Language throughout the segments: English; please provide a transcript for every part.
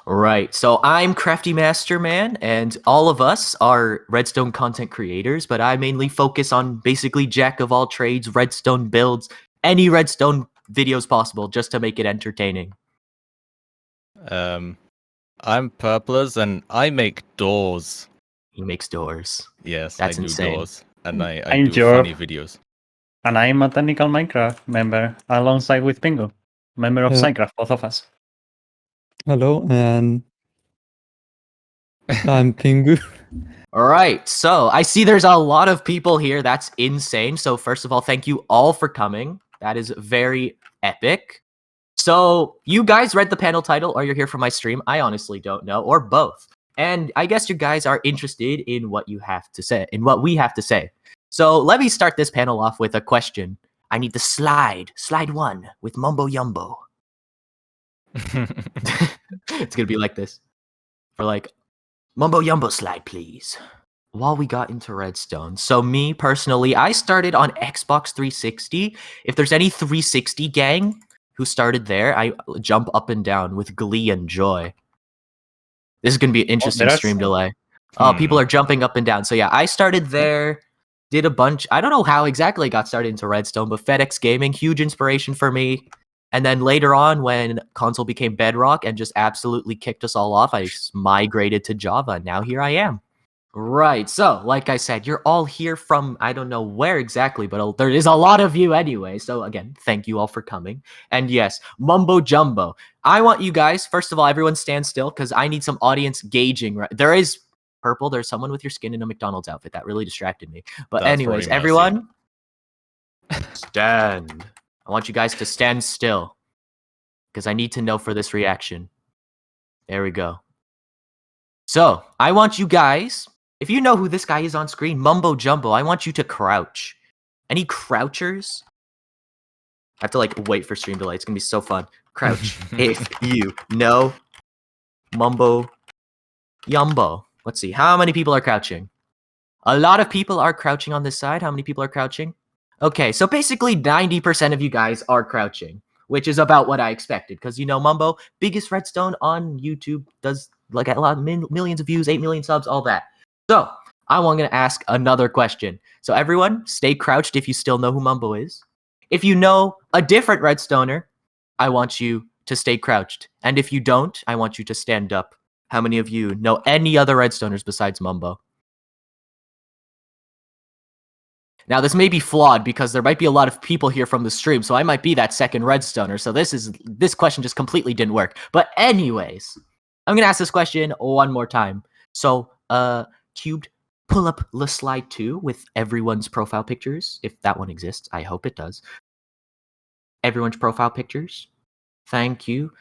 Right. So I'm Crafty Master Man, and all of us are Redstone content creators, but I mainly focus on basically jack of all trades, Redstone builds, any Redstone videos possible just to make it entertaining. I'm Purplers and I make doors. He makes doors. Yes, That's I do insane. doors. And I I'm do Jorb. funny videos. And I'm a technical Minecraft member alongside with Pingo, member of Minecraft, both of us. Hello, and I'm Pingu. All right. So I see there's a lot of people here. That's insane. So first of all, thank you all for coming. That is very epic. So you guys read the panel title or you're here for my stream. I honestly don't know, or both. And I guess you guys are interested in what you have to say, in what we have to say. So let me start this panel off with a question. I need the slide one with Mumbo Yumbo. It's gonna be like this. For like, Mumbo Yumbo slide, please. While we got into Redstone. So me personally, I started on Xbox 360. If there's any 360 gang who started there, I jump up and down with glee and joy. This is going to be an interesting stream delay. Oh, people are jumping up and down. So yeah, I started there, did a bunch. I don't know how exactly I got started into Redstone, but FedEx Gaming, huge inspiration for me. And then later on, when console became Bedrock and just absolutely kicked us all off, I migrated to Java. Now here I am. Right. So, like I said, you're all here from, I don't know where exactly, but there is a lot of you anyway. So again, thank you all for coming. And yes, Mumbo Jumbo. I want you guys, first of all, everyone stand still because I need some audience gauging. Right? There is purple. There's someone with your skin in a McDonald's outfit. That really distracted me. But That's anyways, very everyone, stand. I want you guys to stand still because I need to know for this reaction. There we go. So, I want you guys, if you know who this guy is on screen, Mumbo Jumbo, I want you to crouch. Any crouchers? I have to like wait for stream delay. It's gonna be so fun. Crouch if you know Mumbo Yumbo. Let's see. How many people are crouching? A lot of people are crouching on this side. How many people are crouching? Okay, so basically 90% of you guys are crouching, which is about what I expected. Because, you know, Mumbo, biggest Redstone on YouTube, does like a lot of millions of views, 8 million subs, all that. So, I'm going to ask another question. So, everyone, stay crouched if you still know who Mumbo is. If you know a different Redstoner, I want you to stay crouched. And if you don't, I want you to stand up. How many of you know any other Redstoners besides Mumbo? Now, this may be flawed because there might be a lot of people here from the stream, so I might be that second Redstoner. So this question just completely didn't work. But anyways, I'm gonna ask this question one more time. So, Cubed, pull up the slide 2 with everyone's profile pictures, if that one exists. I hope it does. Everyone's profile pictures. Thank you.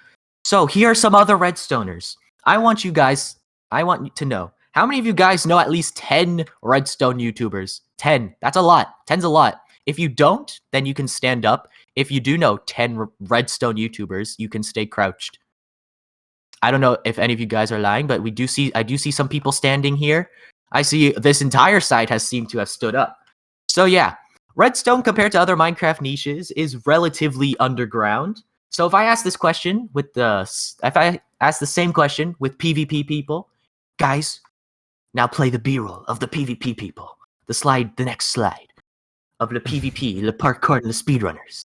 So here are some other Redstoners. I want you to know. How many of you guys know at least 10 Redstone YouTubers? 10. That's a lot. 10's a lot. If you don't, then you can stand up. If you do know 10 Redstone YouTubers, you can stay crouched. I don't know if any of you guys are lying, but I do see some people standing here. I see this entire side has seemed to have stood up. So yeah, Redstone compared to other Minecraft niches is relatively underground. So if I ask this question if I ask the same question with PvP people, guys, now play the B-roll of the PvP people. The next slide of the PvP, the parkour and the speedrunners.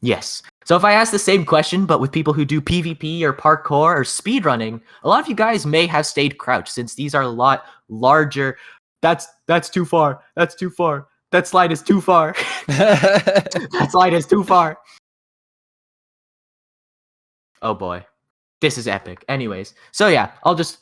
Yes. So if I ask the same question, but with people who do PvP or parkour or speedrunning, a lot of you guys may have stayed crouched since these are a lot larger. That's too far. That's too far. That slide is too far. That slide is too far. Oh boy. This is epic. Anyways, so yeah, I'll just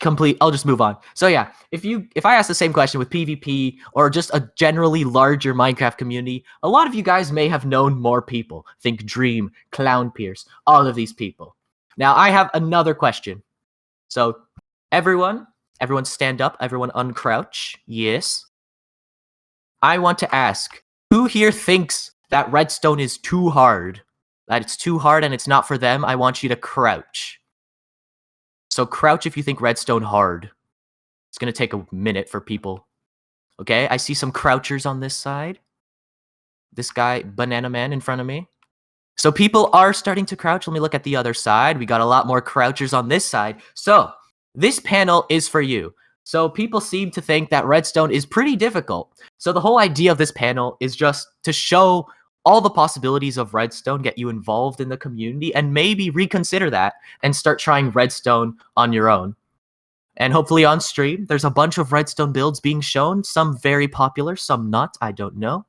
move on. So yeah, if I ask the same question with PvP or just a generally larger Minecraft community, a lot of you guys may have known more people. Think Dream, Clown Pierce, all of these people. Now I have another question. So everyone stand up, everyone uncrouch. Yes. I want to ask, who here thinks that Redstone is too hard? That it's too hard and it's not for them? I want you to crouch. So crouch if you think Redstone hard. It's going to take a minute for people. Okay, I see some crouchers on this side. This guy, Banana Man, in front of me. So people are starting to crouch. Let me look at the other side. We got a lot more crouchers on this side. So this panel is for you. So people seem to think that Redstone is pretty difficult. So the whole idea of this panel is just to show all the possibilities of Redstone, get you involved in the community, and maybe reconsider that and start trying Redstone on your own. And hopefully on stream, there's a bunch of Redstone builds being shown, some very popular, some not, I don't know.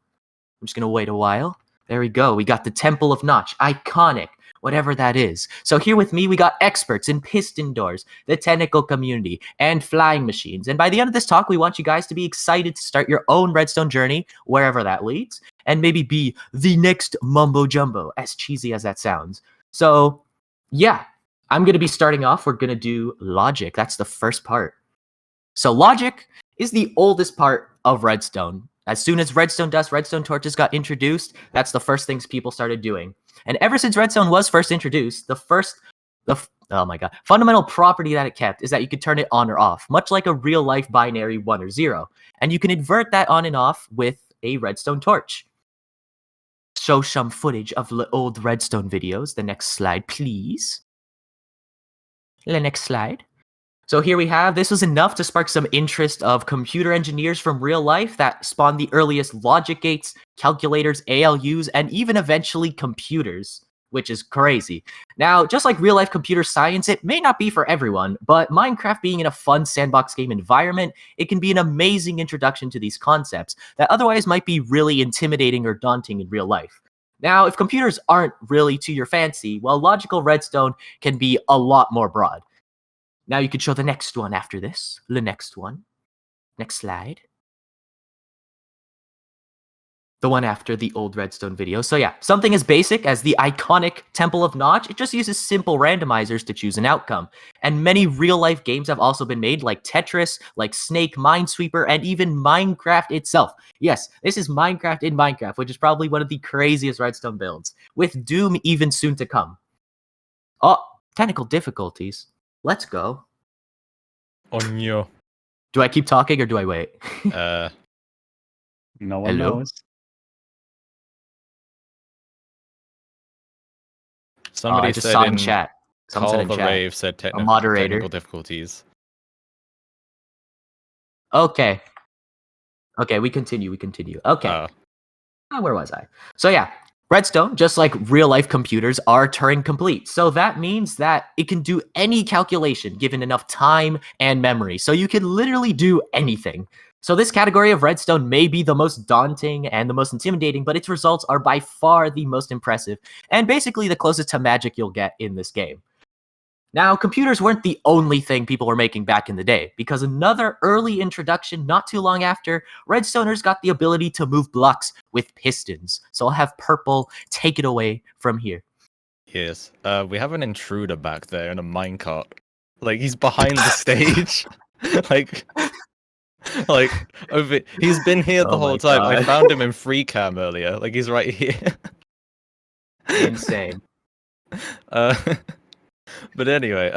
I'm just gonna wait a while. There we go, we got the Temple of Notch, iconic, whatever that is. So here with me, we got experts in piston doors, the technical community, and flying machines. And by the end of this talk, we want you guys to be excited to start your own Redstone journey, wherever that leads, and maybe be the next mumbo jumbo, as cheesy as that sounds. So yeah, I'm going to be starting off. We're going to do logic. That's the first part. So logic is the oldest part of Redstone. As soon as redstone dust, redstone torches got introduced, that's the first things people started doing. And ever since redstone was first introduced, fundamental property that it kept is that you could turn it on or off, much like a real life binary 1 or 0. And you can invert that on and off with a redstone torch. Show some footage of old redstone videos. The next slide, please. The next slide. So here we have, this was enough to spark some interest of computer engineers from real life that spawned the earliest logic gates, calculators, ALUs, and even eventually computers, which is crazy. Now, just like real life computer science, it may not be for everyone, but Minecraft being in a fun sandbox game environment, it can be an amazing introduction to these concepts that otherwise might be really intimidating or daunting in real life. Now, if computers aren't really to your fancy, well, logical redstone can be a lot more broad. Now you can show the next one after this. The next one. Next slide. The one after the old redstone video. So yeah, something as basic as the iconic Temple of Notch, it just uses simple randomizers to choose an outcome. And many real-life games have also been made, like Tetris, like Snake, Minesweeper, and even Minecraft itself. Yes, this is Minecraft in Minecraft, which is probably one of the craziest redstone builds, with Doom even soon to come. Oh, technical difficulties. Let's go. Onyo. Do I keep talking or do I wait? No one Hello? knows. Somebody I just said saw in in chat. Someone said Carl in the chat. Rave said moderator. technical difficulties. Okay. Okay, we continue. Okay. Where was I? So yeah, Redstone, just like real-life computers, are Turing complete. So that means that it can do any calculation given enough time and memory. So you can literally do anything. So this category of Redstone may be the most daunting and the most intimidating, but its results are by far the most impressive, and basically the closest to magic you'll get in this game. Now, computers weren't the only thing people were making back in the day, because another early introduction not too long after, Redstoners got the ability to move blocks with pistons. So I'll have Purple take it away from here. Yes. We have an intruder back there in a minecart. Like, he's behind the stage. He's been here the Oh my whole time. I God. found him in free cam earlier. Like, he's right here. Insane. But anyway,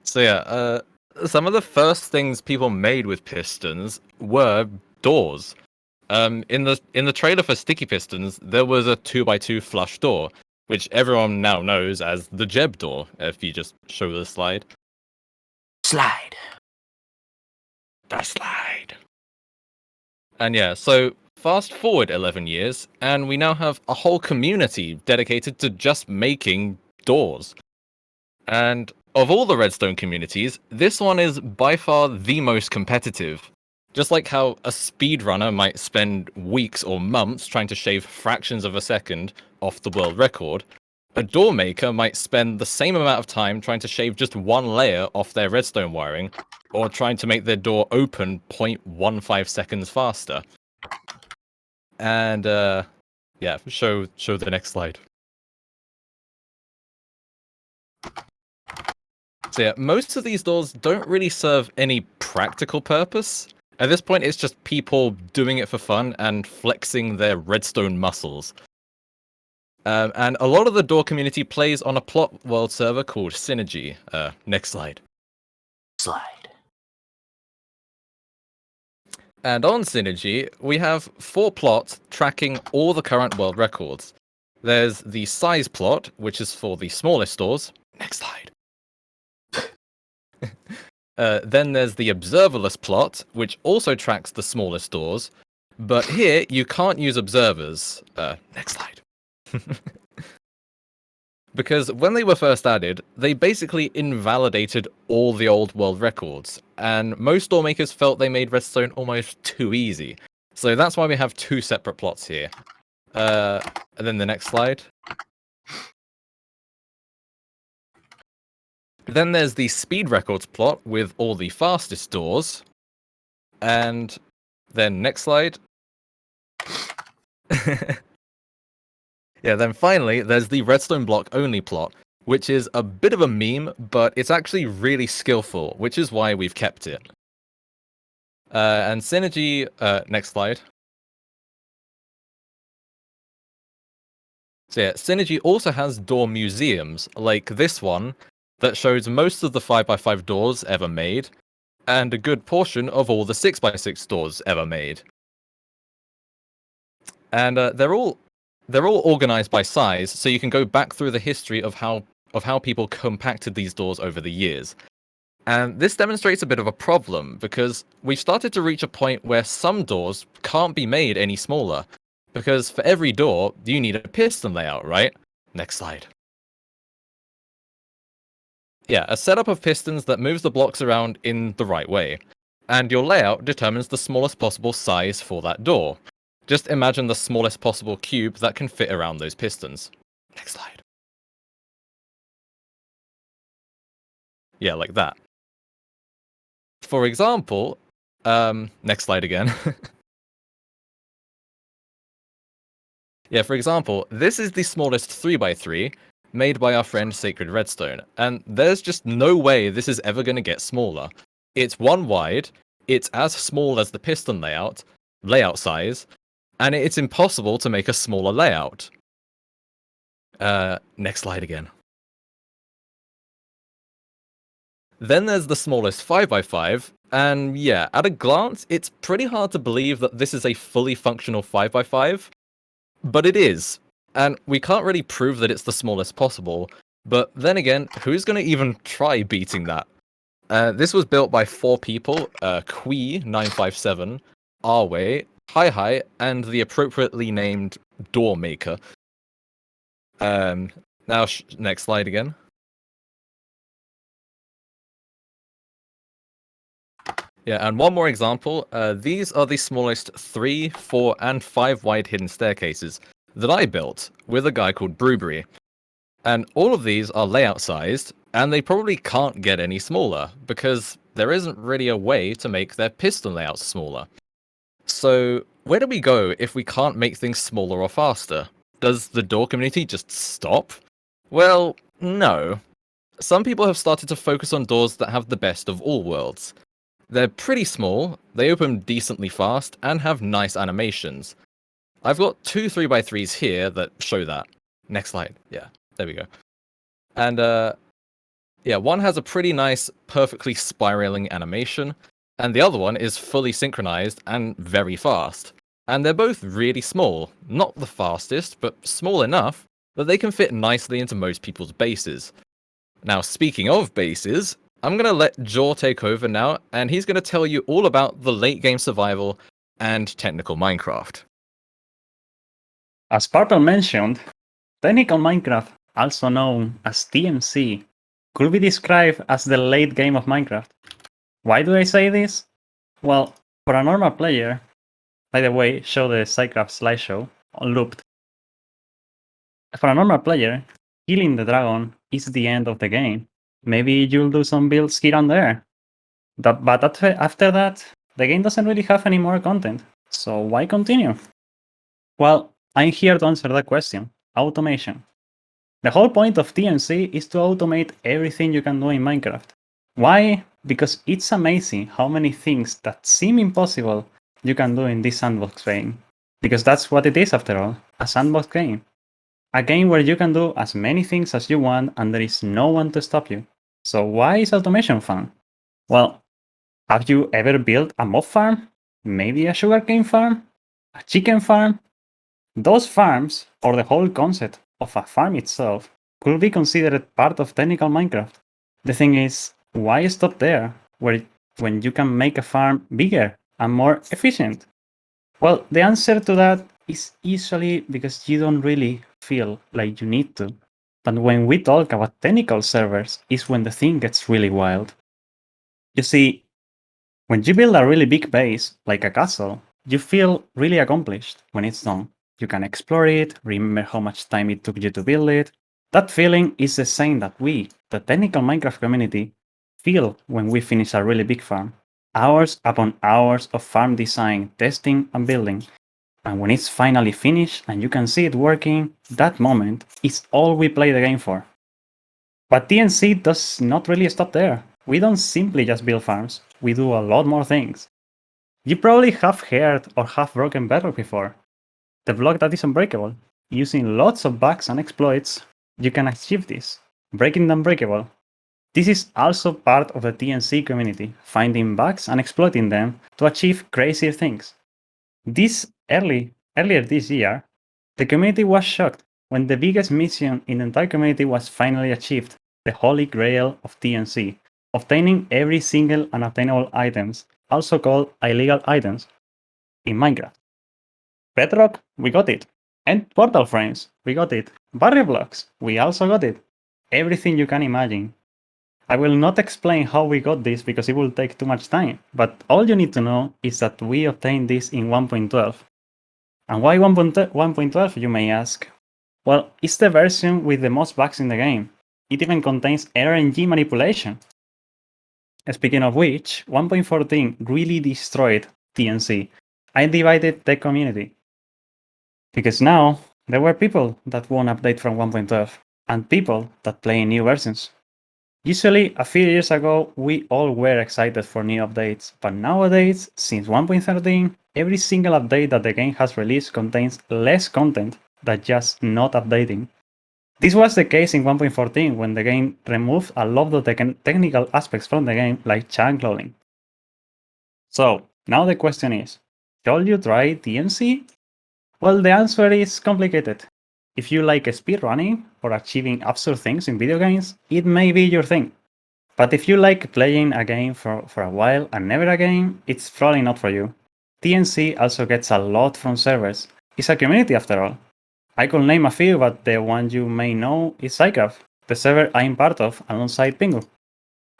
so yeah, some of the first things people made with pistons were doors. In the trailer for Sticky Pistons, there was a 2x2 flush door, which everyone now knows as the Jeb door. If you just show the slide. Slide. The slide. And yeah, so fast forward 11 years, and we now have a whole community dedicated to just making doors. And of all the Redstone communities, this one is by far the most competitive. Just like how a speedrunner might spend weeks or months trying to shave fractions of a second off the world record, a door maker might spend the same amount of time trying to shave just one layer off their redstone wiring, or trying to make their door open 0.15 seconds faster. And yeah, show the next slide. So yeah, most of these doors don't really serve any practical purpose. At this point, it's just people doing it for fun and flexing their redstone muscles. And a lot of the door community plays on a plot world server called Synergy. Next slide. Slide. And on Synergy, we have 4 plots tracking all the current world records. There's the size plot, which is for the smallest stores. Next slide. Then there's the observerless plot, which also tracks the smallest stores. But here, you can't use observers. Next slide. Because when they were first added, they basically invalidated all the old world records, and most store makers felt they made Redstone almost too easy. So that's why we have two separate plots here. And then the next slide. Then there's the speed records plot with all the fastest doors. And then next slide. Yeah, then finally, there's the redstone block only plot, which is a bit of a meme, but it's actually really skillful, which is why we've kept it. And Synergy, next slide. So yeah, Synergy also has door museums, like this one, that shows most of the 5x5 doors ever made, and a good portion of all the 6x6 doors ever made. And they're all organized by size, so you can go back through the history of how people compacted these doors over the years. And this demonstrates a bit of a problem, because we've started to reach a point where some doors can't be made any smaller, because for every door, you need a piston layout, right? Next slide. Yeah, a setup of pistons that moves the blocks around in the right way. And your layout determines the smallest possible size for that door. Just imagine the smallest possible cube that can fit around those pistons. Next slide. Yeah, like that. For example, next slide again. Yeah, for example, this is the smallest 3x3 made by our friend Sacred Redstone, and there's just no way this is ever going to get smaller. It's 1 wide, it's as small as the piston layout size, and it's impossible to make a smaller layout. Next slide again. Then there's the smallest 5x5, and yeah, at a glance, it's pretty hard to believe that this is a fully functional 5x5, but it is. And we can't really prove that it's the smallest possible, but then again, who's going to even try beating that? This was built by 4 people, Kui957, Arway, Hi, and the appropriately named Door Maker. Now, next slide again. Yeah, and one more example. These are the smallest 3, 4, and 5 wide hidden staircases that I built with a guy called Brewberry. And all of these are layout sized, and they probably can't get any smaller, because there isn't really a way to make their piston layouts smaller. So, where do we go if we can't make things smaller or faster? Does the door community just stop? Well, no. Some people have started to focus on doors that have the best of all worlds. They're pretty small, they open decently fast, and have nice animations. I've got 2 3x3s here that show that. Next slide. Yeah, there we go. And yeah, one has a pretty nice, perfectly spiraling animation, and the other one is fully synchronized and very fast. And they're both really small, not the fastest, but small enough that they can fit nicely into most people's bases. Now, speaking of bases, I'm going to let Jaw take over now, and he's going to tell you all about the late game survival and technical Minecraft. As Purple mentioned, technical Minecraft, also known as TMC, could be described as the late game of Minecraft. Why do I say this? Well, for a normal player, by the way, show the Minecraft slideshow on looped. For a normal player, killing the dragon is the end of the game. Maybe you'll do some builds here and there. But after that, the game doesn't really have any more content. So why continue? Well, I'm here to answer that question. Automation. The whole point of TMC is to automate everything you can do in Minecraft. Why? Because it's amazing how many things that seem impossible you can do in this sandbox game. Because that's what it is after all, a sandbox game. A game where you can do as many things as you want and there is no one to stop you. So why is automation fun? Well, have you ever built a mob farm? Maybe a sugarcane farm? A chicken farm? Those farms, or the whole concept of a farm itself, could be considered part of technical Minecraft. The thing is, why stop there, when you can make a farm bigger and more efficient? Well, the answer to that is usually because you don't really feel like you need to. But when we talk about technical servers is when the thing gets really wild. You see, when you build a really big base, like a castle, you feel really accomplished when it's done. You can explore it, remember how much time it took you to build it. That feeling is the same that we, the technical Minecraft community, feel when we finish a really big farm. Hours upon hours of farm design, testing, and building. And when it's finally finished and you can see it working, that moment is all we play the game for. But TNC does not really stop there. We don't simply just build farms, we do a lot more things. You probably have heard or have broken Bedrock before. The block that is unbreakable. Using lots of bugs and exploits, you can achieve this, breaking the unbreakable. This is also part of the TNC community, finding bugs and exploiting them to achieve crazier things. Earlier this year, the community was shocked when the biggest mission in the entire community was finally achieved, the holy grail of TNC, obtaining every single unobtainable items, also called illegal items, in Minecraft. Bedrock, we got it. And portal frames, we got it. Barrier blocks, we also got it. Everything you can imagine. I will not explain how we got this because it will take too much time, but all you need to know is that we obtained this in 1.12. And why 1.12, you may ask? Well, it's the version with the most bugs in the game. It even contains RNG manipulation. Speaking of which, 1.14 really destroyed TNC. I divided the community. Because now, there were people that won't update from 1.12, and people that play in new versions. Usually, a few years ago, we all were excited for new updates, but nowadays, since 1.13, every single update that the game has released contains less content than just not updating. This was the case in 1.14 when the game removed a lot of the technical aspects from the game, like chunk loading. So, now the question is, should you try TNC? Well, the answer is complicated. If you like speedrunning or achieving absurd things in video games, it may be your thing. But if you like playing a game for a while and never again, it's probably not for you. TNC also gets a lot from servers. It's a community after all. I could name a few, but the one you may know is Psycraft, the server I'm part of alongside Pingu.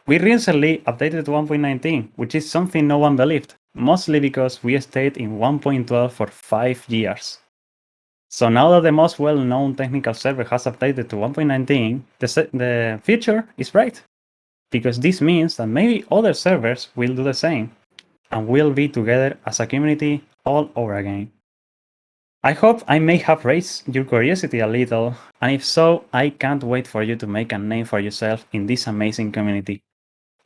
We recently updated 1.19, which is something no one believed, mostly because we stayed in 1.12 for 5 years. So now that the most well-known technical server has updated to 1.19, the future is bright. Because this means that maybe other servers will do the same, and we'll be together as a community all over again. I hope I may have raised your curiosity a little, and if so, I can't wait for you to make a name for yourself in this amazing community.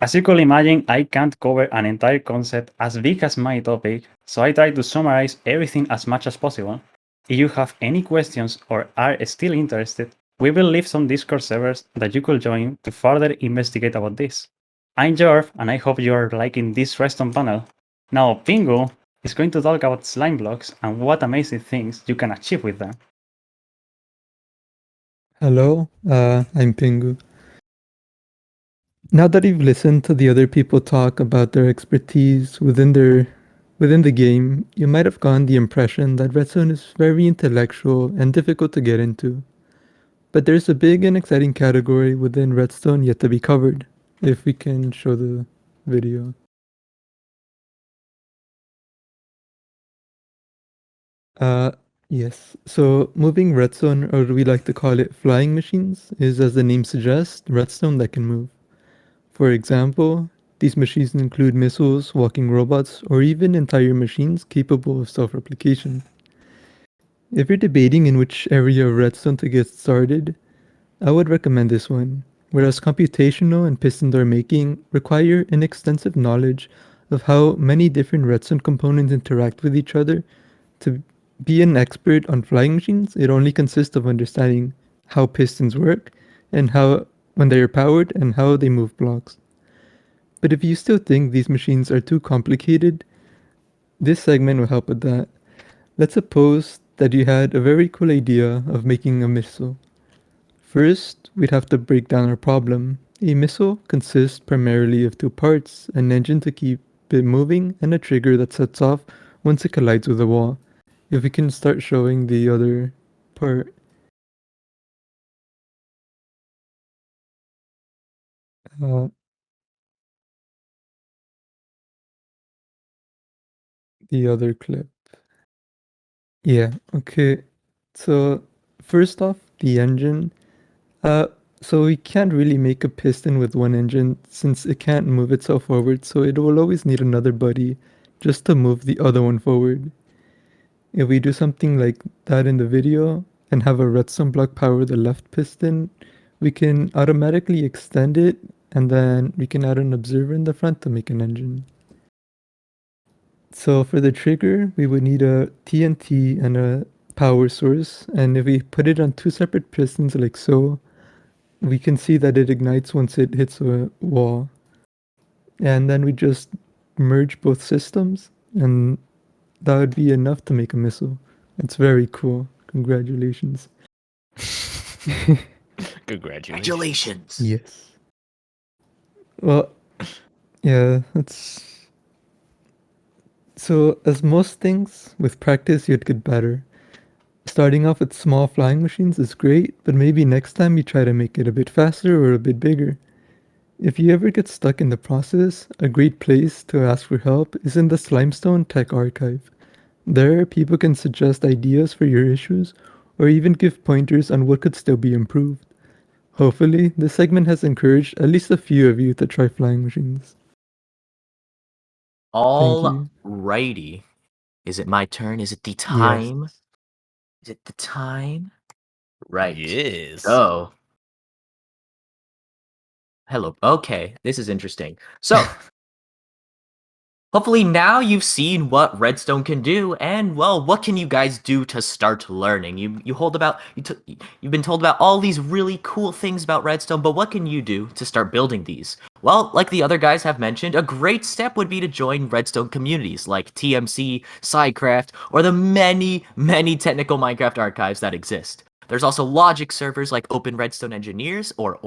As you could imagine, I can't cover an entire concept as big as my topic, so I try to summarize everything as much as possible. If you have any questions or are still interested, we will leave some Discord servers that you could join to further investigate about this. I'm Jorv, and I hope you are liking this Redstone panel. Now, Pingu is going to talk about slime blocks and what amazing things you can achieve with them. Hello, I'm Pingu. Now that you've listened to the other people talk about their expertise within the game, you might have gotten the impression that Redstone is very intellectual and difficult to get into. But there's a big and exciting category within Redstone yet to be covered, if we can show the video. Yes. So moving redstone, or we like to call it flying machines, is, as the name suggests, redstone that can move. For example, these machines include missiles, walking robots, or even entire machines capable of self-replication. If you're debating in which area of redstone to get started, I would recommend this one, whereas computational and piston door making require an extensive knowledge of how many different redstone components interact with each other. To be an expert on flying machines, it only consists of understanding how pistons work and how when they are powered and how they move blocks. But if you still think these machines are too complicated, this segment will help with that. Let's suppose that you had a very cool idea of making a missile. First, we'd have to break down our problem. A missile consists primarily of two parts, an engine to keep it moving and a trigger that sets off once it collides with a wall. If we can start showing the other part. Uh, the other clip. Yeah, okay. So, first off, the engine. Uh, so we can't really make a piston with one engine since it can't move itself forward, so it will always need another buddy just to move the other one forward. If we do something like that in the video and have a redstone block power the left piston, we can automatically extend it and then we can add an observer in the front to make an engine. So for the trigger, we would need a TNT and a power source, and if we put it on two separate pistons like so, we can see that it ignites once it hits a wall. And then we just merge both systems, and that would be enough to make a missile. It's very cool. Congratulations. Congratulations. Congratulations. Yes. Well, yeah, that's... So, as most things, with practice you'd get better. Starting off with small flying machines is great, but maybe next time you try to make it a bit faster or a bit bigger. If you ever get stuck in the process, a great place to ask for help is in the Slimestone Tech Archive. There, people can suggest ideas for your issues or even give pointers on what could still be improved. Hopefully, this segment has encouraged at least a few of you to try flying machines. you. Alrighty. Is it my turn? Is it the time? Yes. Is it the time? Right. Yes. Oh. Hello. Okay, this is interesting. So, hopefully now you've seen what Redstone can do, and well, what can you guys do to start learning? You've been told about all these really cool things about Redstone, but what can you do to start building these? Well, like the other guys have mentioned, a great step would be to join Redstone communities like TMC, Sidecraft, or the many, many technical Minecraft archives that exist. There's also logic servers like Open Redstone Engineers or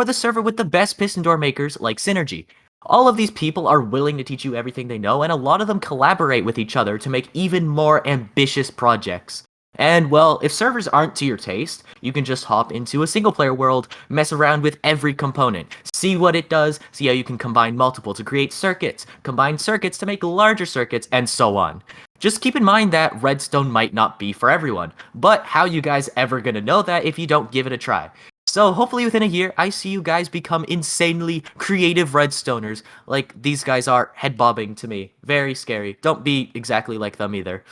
the server with the best piston door makers like Synergy. All of these people are willing to teach you everything they know, and a lot of them collaborate with each other to make even more ambitious projects. And well, if servers aren't to your taste, you can just hop into a single player world, mess around with every component, see what it does, see how you can combine multiple to create circuits, combine circuits to make larger circuits, and so on. Just keep in mind that Redstone might not be for everyone, but how you guys ever gonna know that if you don't give it a try? So hopefully within a year, I see you guys become insanely creative Redstoners, like these guys are head bobbing to me. Very scary. Don't be exactly like them either.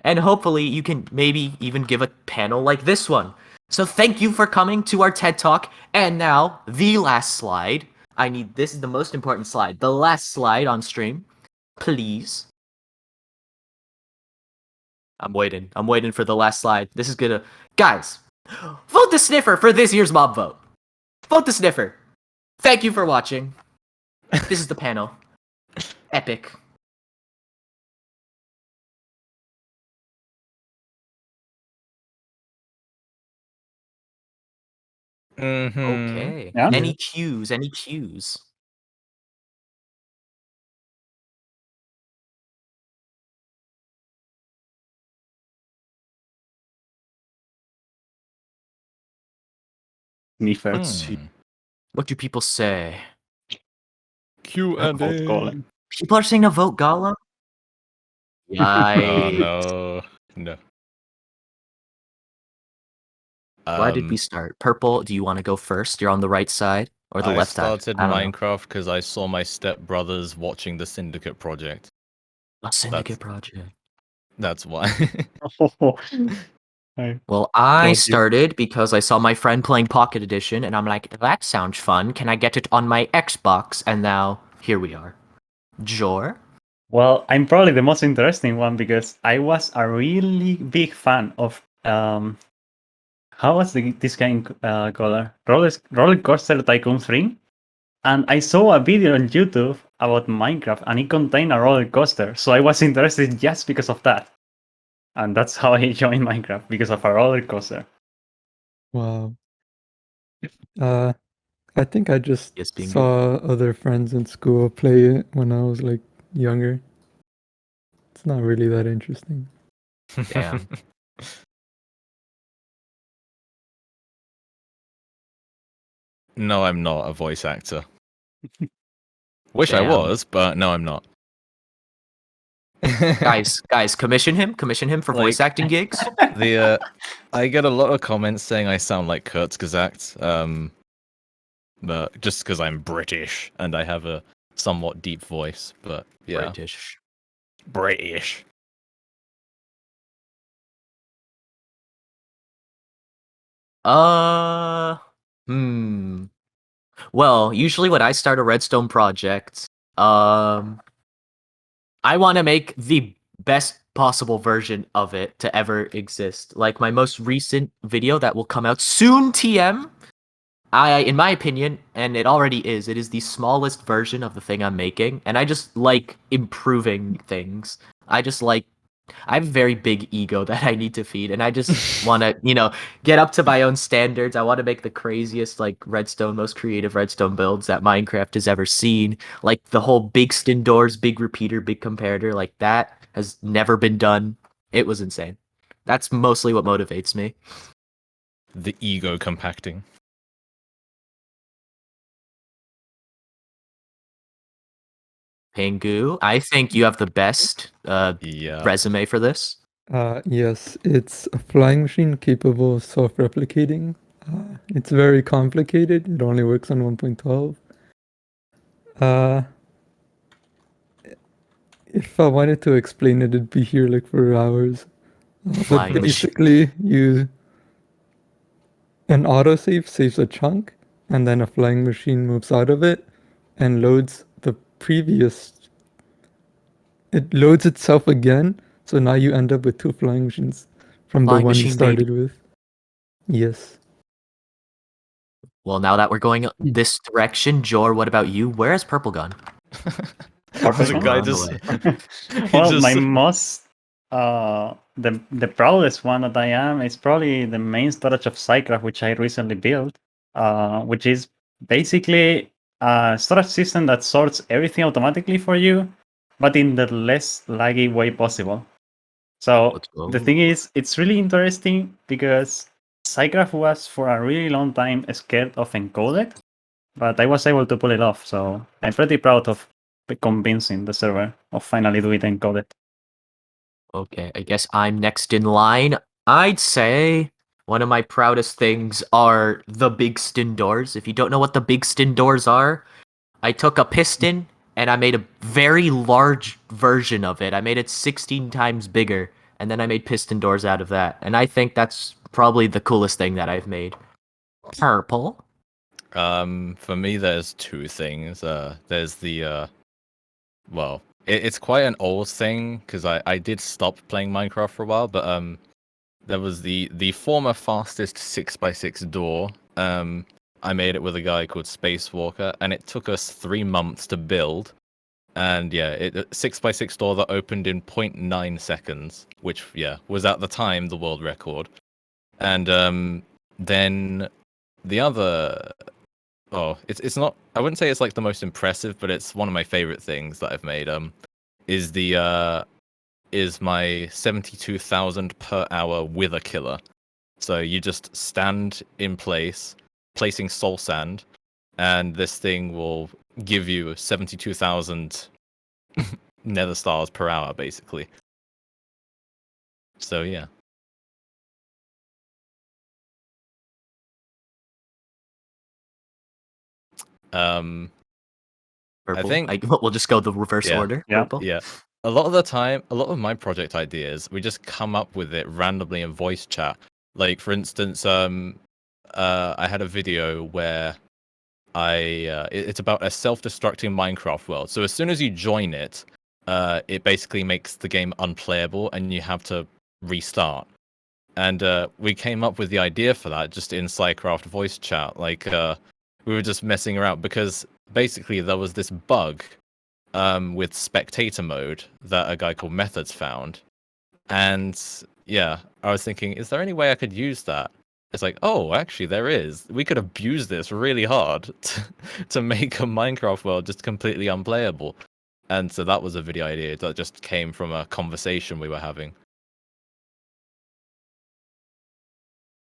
And hopefully you can maybe even give a panel like this one. So thank you for coming to our TED Talk. And now, the last slide. This is the most important slide. The last slide on stream. Please. I'm waiting for the last slide. This is gonna... Guys, vote the Sniffer for this year's mob vote. Vote the Sniffer. Thank you for watching. This is the panel. Epic. Okay. Yeah. Any cues? Any cues? Sniffer. Let's see. What do people say? Q Vote and A. Golem. People are saying to vote Gollum? Oh Yikes. no. Why did we start? Purple, do you want to go first? You're on the right side or the I left side? started I don't know. Minecraft because I saw my stepbrothers watching the Syndicate project. A syndicate project. That's why. Well, I Told you. started because I saw my friend playing Pocket Edition, and I'm like, that sounds fun. Can I get it on my Xbox? And now, here we are. Jor? Well, I'm probably the most interesting one because I was a really big fan of how was this game called? Roller Coaster Tycoon 3. And I saw a video on YouTube about Minecraft, and it contained a roller coaster. So I was interested just because of that. And that's how I joined Minecraft, because of a roller coaster. Wow. I think I just Yes, being good. saw other friends in school play it when I was like younger. It's not really that interesting. Damn. No, I'm not a voice actor. Wish I Damn. was, but no, I'm not. Guys, commission him for voice Like- acting gigs. I get a lot of comments saying I sound like Kurzgesagt, but just because I'm British and I have a somewhat deep voice, but yeah, British. British. Well, usually when I start a Redstone project, I want to make the best possible version of it to ever exist. Like my most recent video that will come out soon, TM. In my opinion, and it already is, it is the smallest version of the thing I'm making, and I just like improving things. I have a very big ego that I need to feed, and I just want to, get up to my own standards. I want to make the craziest, like, Redstone, most creative Redstone builds that Minecraft has ever seen. Like, the whole big stin doors, big repeater, big comparator, like, that has never been done. It was insane. That's mostly what motivates me. The ego compacting. Pingu, I think you have the best Yeah. resume for this. Yes, it's a flying machine capable of self-replicating. It's very complicated. It only works on 1.12. If I wanted to explain it, it'd be here like for hours. But Flying machine. basically, an autosave saves a chunk, and then a flying machine moves out of it and loads the previous. It loads itself again, so now you end up with two flying machines from the Flying one you machine, started with. Yes. Well, now that we're going this direction, Jor, what about you? Where has Purple gone? The gone? guy On the just, way. he Well, just- my most the proudest one that I am is probably the main storage of SciCraft, which I recently built, which is basically a storage system that sorts everything automatically for you, but in the less laggy way possible. So Let's go. the thing is, it's really interesting because SciCraft was for a really long time scared of encoded, but I was able to pull it off. So I'm pretty proud of convincing the server of finally doing it encoded. Okay, I guess I'm next in line. I'd say one of my proudest things are the big stin doors. If you don't know what the big stin doors are, I took a piston and I made a very large version of it. I made it 16 times bigger, and then I made piston doors out of that. And I think that's probably the coolest thing that I've made. Purple. for me, there's two things. There's the well, it's quite an old thing because I did stop playing Minecraft for a while, but there was the former fastest 6x6 door. I made it with a guy called Spacewalker, and it took us 3 months to build. And yeah, it 6x6 door that opened in 0.9 seconds, which was at the time the world record. And then the other, it's not, I wouldn't say it's like the most impressive, but it's one of my favorite things that I've made. Is my 72,000 per hour wither killer. So you just stand in place, placing soul sand, and this thing will give you 72,000 nether stars per hour, basically. So yeah. Purple. I think we'll just go the reverse order. Yeah. Purple. yeah. A lot of the time, a lot of my project ideas, we just come up with it randomly in voice chat. Like for instance, I had a video where it's about a self-destructing Minecraft world. So as soon as you join it, it basically makes the game unplayable and you have to restart. And we came up with the idea for that just in SciCraft voice chat. Like we were just messing around because basically there was this bug with spectator mode that a guy called Methods found. And yeah, I was thinking, is there any way I could use that? It's like, oh, actually there is. We could abuse this really hard to make a Minecraft world just completely unplayable. And so that was a video idea that just came from a conversation we were having.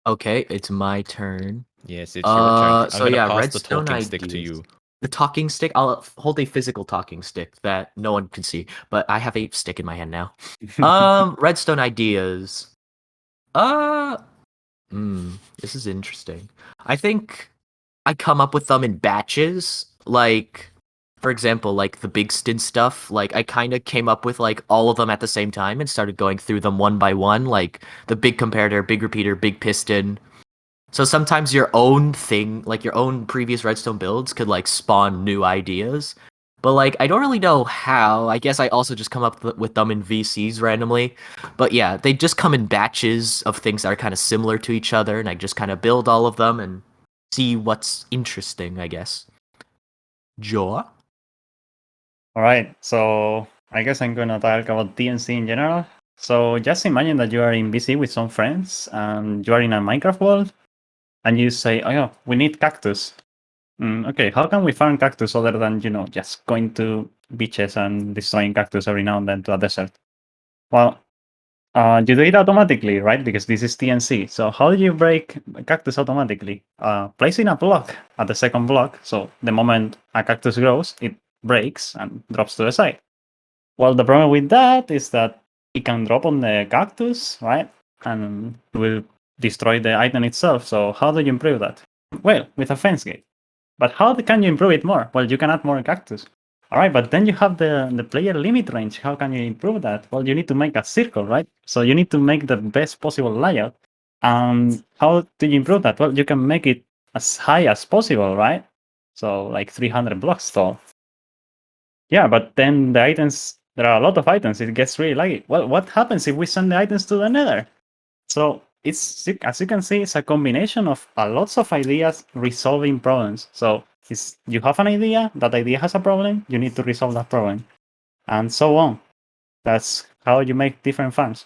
Okay, it's my turn. Yes, it's your turn. I'm So gonna yeah, pass the redstone talking stick to ideas. you. The talking stick. I'll hold a physical talking stick that no one can see, but I have a stick in my hand now. Redstone ideas. This is interesting. I think I come up with them in batches. Like, for example, like the big stint stuff. Like, I kind of came up with like all of them at the same time and started going through them one by one. Like the big comparator, big repeater, big piston. So sometimes your own thing, like your own previous redstone builds, could like spawn new ideas. But like, I don't really know how. I guess I also just come up with them in VCs randomly. But yeah, they just come in batches of things that are kind of similar to each other, and I just kind of build all of them and see what's interesting, I guess. Joa? All right, so I guess I'm gonna talk about DNC in general. So just imagine that you are in BC with some friends and you are in a Minecraft world, and you say, "Oh, yeah, we need cactus." Okay, how can we farm cactus other than just going to beaches and destroying cactus every now and then to a desert? Well, you do it automatically, right? Because this is TNC. So how do you break cactus automatically? Placing a block at the second block. So the moment a cactus grows, it breaks and drops to the side. Well, the problem with that is that it can drop on the cactus, right? And will destroy the item itself. So how do you improve that? Well, with a fence gate. But how can you improve it more? Well, you can add more cactus. All right, but then you have the player limit range. How can you improve that? Well, you need to make a circle, right? So you need to make the best possible layout. How do you improve that? Well, you can make it as high as possible, right? So like 300 blocks tall. Yeah, but then the items, there are a lot of items. It gets really laggy. Well, what happens if we send the items to the nether? So it's, as you can see, it's a combination of lots of ideas resolving problems. So you have an idea, that idea has a problem, you need to resolve that problem, and so on. That's how you make different farms.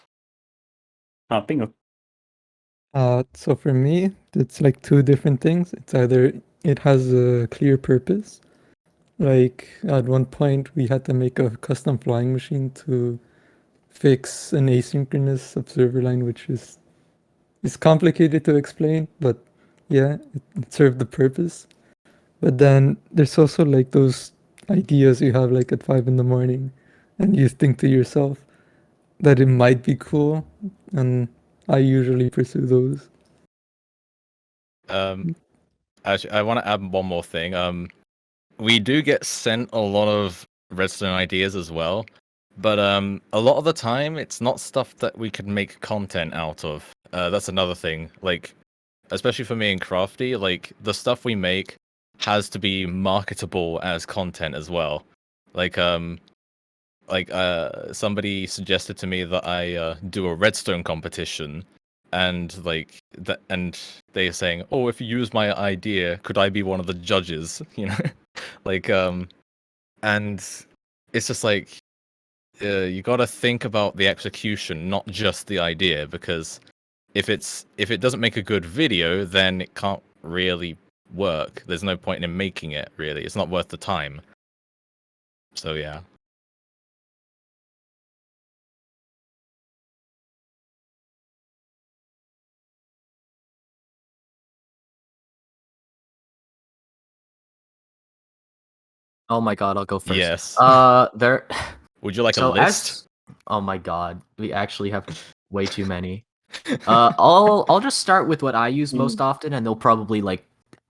Bingo. So for me, it's like two different things. It's either it has a clear purpose. Like at one point, we had to make a custom flying machine to fix an asynchronous observer line, which is complicated to explain, but yeah, it served the purpose. But then there's also like those ideas you have like at 5 in the morning, and you think to yourself that it might be cool, and I usually pursue those. Actually, I want to add one more thing. We do get sent a lot of redstone ideas as well, but a lot of the time it's not stuff that we could make content out of. That's another thing. Like, especially for me and Crafty, like the stuff we make has to be marketable as content as well. Like somebody suggested to me that I do a redstone competition, and like that, and they're saying, "Oh, if you use my idea, could I be one of the judges?" You know, like and it's just like you got to think about the execution, not just the idea, because if it doesn't make a good video, then it can't really work. There's no point in making it, really. It's not worth the time. So yeah. Oh my god, I'll go first. Yes. There. Would you like a So list? oh my god, we actually have way too many. I'll just start with what I use most often, and they'll probably like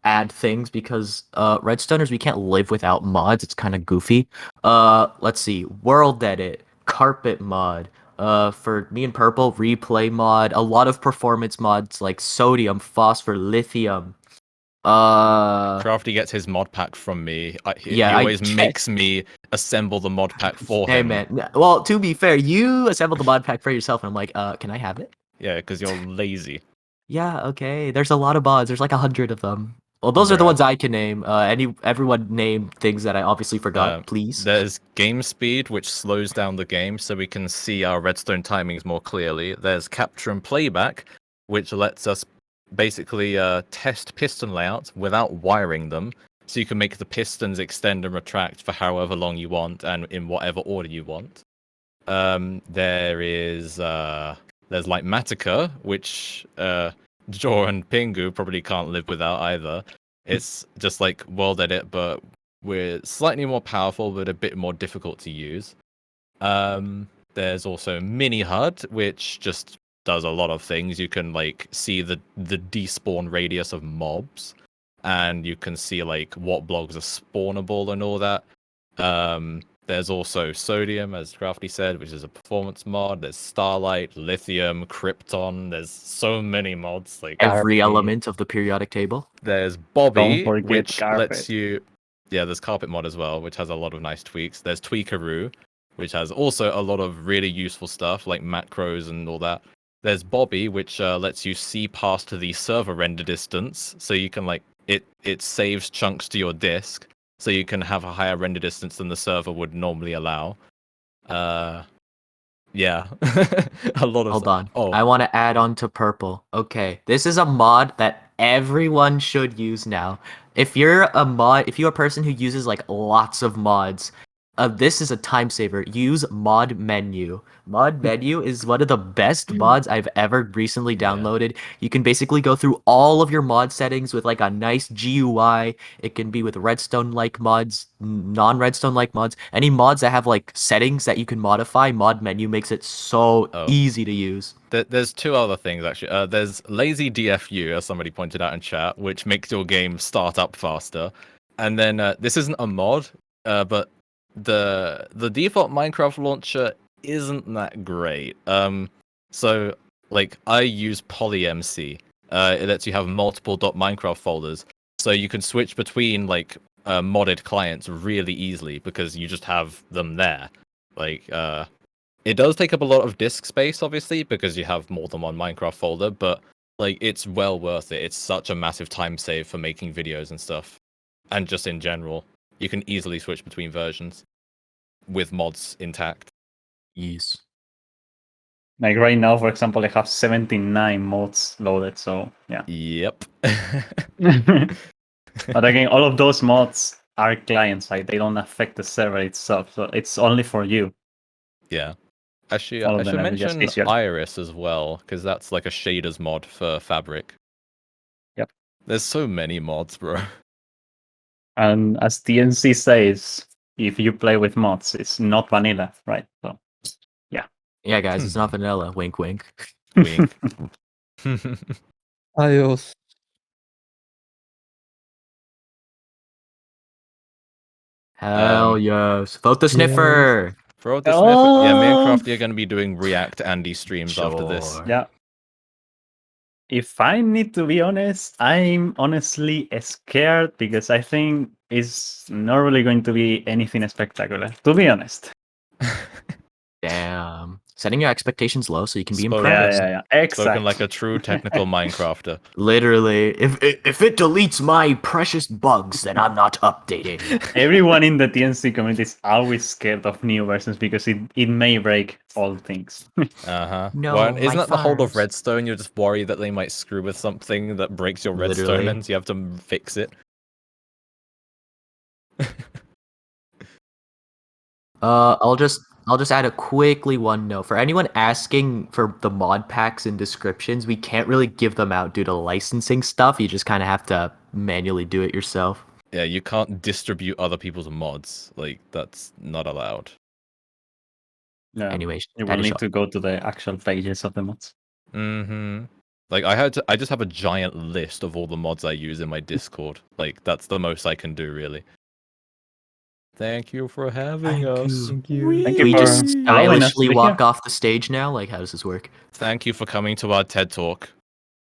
add things because Redstoners, we can't live without mods. It's kind of goofy. Let's see, World Edit, Carpet mod. For me and Purple, Replay mod. A lot of performance mods like Sodium, Phosphor, Lithium. Crafty gets his mod pack from me. He always makes me assemble the mod pack for Hey him. man, well, to be fair, you assembled the mod pack for yourself, and I'm like, can I have it? Yeah, because you're lazy. Yeah, okay. There's a lot of mods. There's like 100 of them. Well, those are the Bruh. ones I can name. Everyone name things that I obviously forgot, please. There's game speed, which slows down the game so we can see our redstone timings more clearly. There's capture and playback, which lets us basically test piston layouts without wiring them. So you can make the pistons extend and retract for however long you want and in whatever order you want. There's like Matica, which Jor and Pingu probably can't live without either. It's just like world edit, but we're slightly more powerful, but a bit more difficult to use. There's also Mini HUD, which just does a lot of things. You can like see the despawn radius of mobs, and you can see like what blocks are spawnable and all that. There's also Sodium, as Crafty said, which is a performance mod. There's Starlight, Lithium, Krypton. There's so many mods. Like Every Carpet. element of the periodic table. there's Bobby, forget which Carpet. lets you. Yeah, there's Carpet mod as well, which has a lot of nice tweaks. There's Tweakaroo, which has also a lot of really useful stuff like macros and all that. There's Bobby, which lets you see past the server render distance, so you can like it saves chunks to your disk, so you can have a higher render distance than the server would normally allow. Yeah, a lot of. Hold on. Oh, I want to add on to purple. Okay, this is a mod that everyone should use now. If you're a person who uses like lots of mods, this is a time saver. Use mod menu. Mod menu is one of the best mods I've ever recently Yeah. downloaded. You can basically go through all of your mod settings with like a nice GUI. It can be with redstone-like mods, non-redstone-like mods. Any mods that have like settings that you can modify, mod menu makes it so Oh. easy to use. There's two other things actually. There's lazy DFU, as somebody pointed out in chat, which makes your game start up faster. And then this isn't a mod, but the default Minecraft launcher isn't that great. So like I use PolyMC. It lets you have multiple .minecraft folders, so you can switch between like modded clients really easily because you just have them there. Like it does take up a lot of disk space, obviously, because you have more than one Minecraft folder, but like it's well worth it. It's such a massive time save for making videos and stuff, and just in general, you can easily switch between versions with mods intact. Yes. Like right now, for example, I have 79 mods loaded, so yeah. Yep. But again, all of those mods are client side. They don't affect the server itself, so it's only for you. Yeah. Actually, All of I should them are just mention easier. Iris as well, because that's like a shaders mod for Fabric. Yep. There's so many mods, bro. And as TNC says, if you play with mods, it's not vanilla, right? So Yeah, guys, it's not vanilla. Wink, wink. Wink. iOS. Hell yes. Vote the sniffer. For all the sniffer, yeah, me and Oh. Crafty are going to be doing React Andy streams after this. Sure. yeah. If I need to be honest, I'm honestly scared because I think it's not really going to be anything spectacular, to be honest. Damn. Setting your expectations low so you can be Spoken. impressed. Yeah. Exactly. Spoken like a true technical Minecrafter. Literally, if it deletes my precious bugs, then I'm not updating. Everyone in the TNC community is always scared of new versions because it may break all things. Uh-huh. No, Well, isn't my that the whole of farms. Redstone? You're just worried that they might screw with something that breaks your Redstone Literally. and so you have to fix it. I'll just add a quickly one note. For anyone asking for the mod packs and descriptions, we can't really give them out due to licensing stuff. You just kind of have to manually do it yourself. Yeah, you can't distribute other people's mods. Like, that's not allowed. Yeah. Anyways, You that will is need to go to the actual pages of the mods. Mm-hmm. Like, I just have a giant list of all the mods I use in my Discord. Like, that's the most I can do, really. Thank you for having Thank us. Thank you. Thank you we for just allowing us to stylishly be walk here. off the stage now. Like, how does this work? Thank you for coming to our TED Talk.